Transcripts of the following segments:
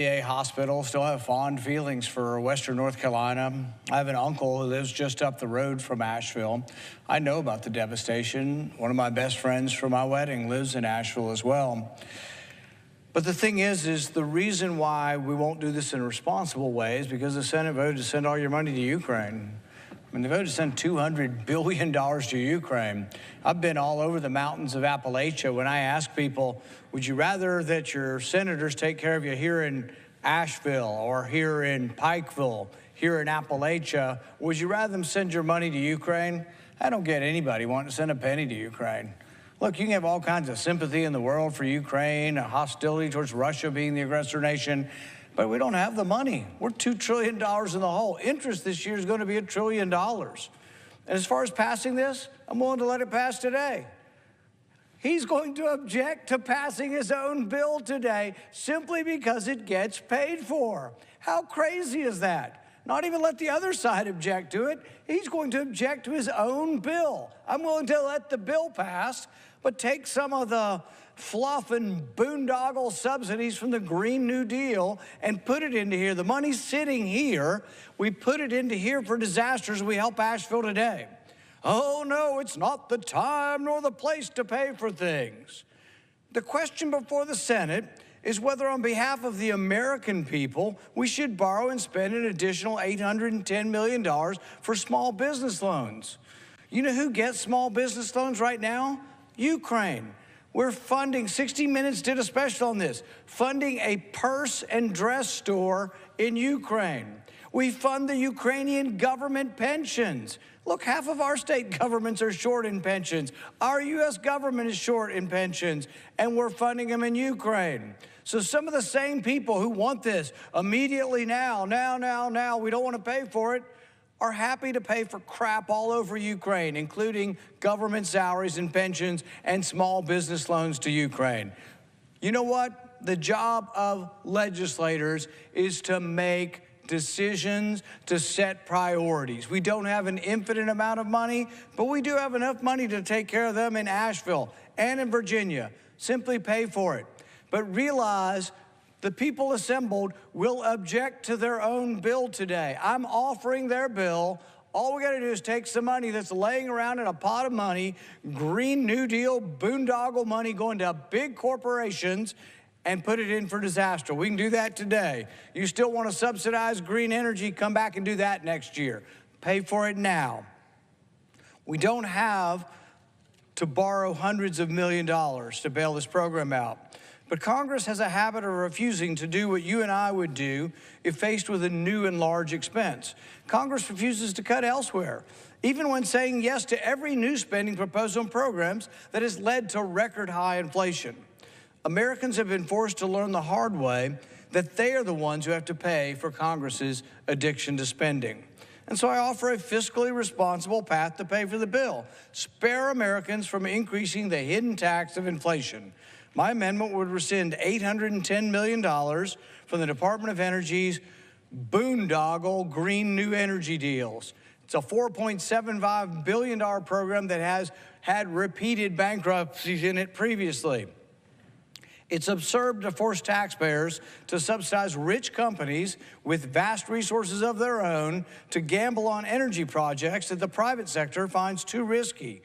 VA hospital. Still have fond feelings for Western North Carolina. I have an uncle who lives just up the road from Asheville. I know about the devastation. One of my best friends from my wedding lives in Asheville as well. But the thing is the reason why we won't do this in a responsible way is because the Senate voted to send all your money to Ukraine. I mean, they voted to send $200 billion to Ukraine. I've been all over the mountains of Appalachia. When I ask people, would you rather that your senators take care of you here in Asheville or here in Pikeville, here in Appalachia, would you rather them send your money to Ukraine? I don't get anybody wanting to send a penny to Ukraine. Look, you can have all kinds of sympathy in the world for Ukraine, hostility towards Russia being the aggressor nation, but we don't have the money. We're $2 trillion in the hole. Interest this year is going to be $1 trillion. And as far as passing this, I'm willing to let it pass today. He's going to object to passing his own bill today simply because it gets paid for. How crazy is that? Not even let the other side object to it. He's going to object to his own bill. I'm willing to let the bill pass, but take some of the fluff and boondoggle subsidies from the Green New Deal and put it into here. The money's sitting here. We put it into here for disasters. We help Asheville today. Oh, no, it's not the time nor the place to pay for things. The question before the Senate is whether on behalf of the American people, we should borrow and spend an additional $810 million for small business loans. You know who gets small business loans right now? Ukraine. We're funding, 60 Minutes did a special on this, funding a purse and dress store in Ukraine. We fund the Ukrainian government pensions. Look, half of our state governments are short in pensions. Our U.S. government is short in pensions, and we're funding them in Ukraine. So some of the same people who want this immediately now, we don't want to pay for it, are happy to pay for crap all over Ukraine, including government salaries and pensions and small business loans to Ukraine. You know what? The job of legislators is to make decisions, to set priorities. We don't have an infinite amount of money, but we do have enough money to take care of them in Asheville and in Virginia. Simply pay for it. But realize the people assembled will object to their own bill today. I'm offering their bill. All we got to do is take some money that's laying around in a pot of money, Green New Deal, boondoggle money going to big corporations, and put it in for disaster. We can do that today. You still want to subsidize green energy, come back and do that next year. Pay for it now. We don't have to borrow hundreds of millions of dollars to bail this program out. But Congress has a habit of refusing to do what you and I would do if faced with a new and large expense. Congress refuses to cut elsewhere, even when saying yes to every new spending proposal and programs that has led to record high inflation. Americans have been forced to learn the hard way that they are the ones who have to pay for Congress's addiction to spending. And so I offer a fiscally responsible path to pay for the bill. Spare Americans from increasing the hidden tax of inflation. My amendment would rescind $810 million from the Department of Energy's boondoggle green new energy deals. It's a $4.75 billion program that has had repeated bankruptcies in it previously. It's absurd to force taxpayers to subsidize rich companies with vast resources of their own to gamble on energy projects that the private sector finds too risky.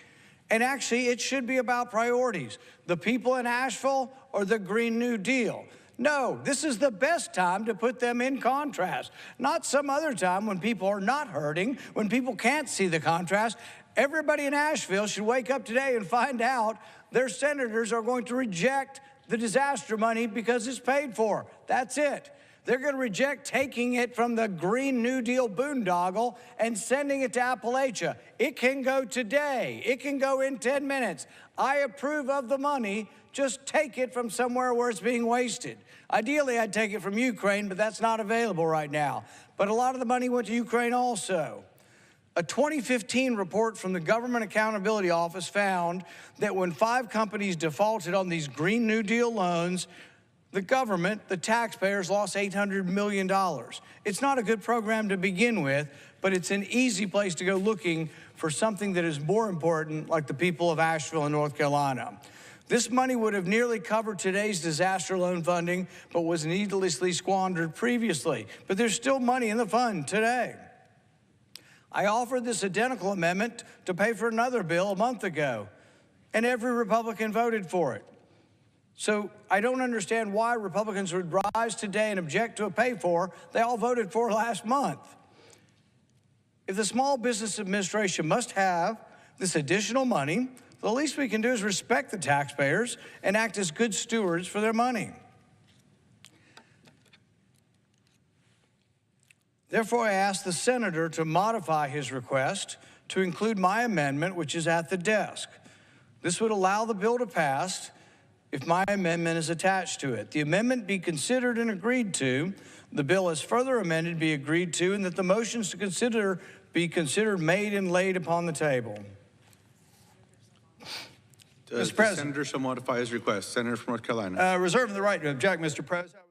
And actually, it should be about priorities. The people in Asheville or the Green New Deal? No, this is the best time to put them in contrast, not some other time when people are not hurting, when people can't see the contrast. Everybody in Asheville should wake up today and find out their senators are going to reject the disaster money because it's paid for. That's it. They're going to reject taking it from the Green New Deal boondoggle and sending it to Appalachia. It can go today. It can go in 10 minutes. I approve of the money. Just take it from somewhere where it's being wasted. Ideally, I'd take it from Ukraine, but that's not available right now. But a lot of the money went to Ukraine also. A 2015 report from the Government Accountability Office found that when 5 companies defaulted on these Green New Deal loans, the government, the taxpayers, lost $800 million. It's not a good program to begin with, but it's an easy place to go looking for something that is more important, like the people of Asheville and North Carolina. This money would have nearly covered today's disaster loan funding, but was needlessly squandered previously. But there's still money in the fund today. I offered this identical amendment to pay for another bill a month ago, and every Republican voted for it. So I don't understand why Republicans would rise today and object to a pay-for they all voted for last month. If the Small Business Administration must have this additional money, the least we can do is respect the taxpayers and act as good stewards for their money. Therefore, I ask the senator to modify his request to include my amendment, which is at the desk. This would allow the bill to pass if my amendment is attached to it. The amendment be considered and agreed to, the bill as further amended be agreed to, and that the motions to consider be considered made and laid upon the table. Mr. President. The senator shall modify his request. Senator from North Carolina. Reserving the right to object, Mr. President.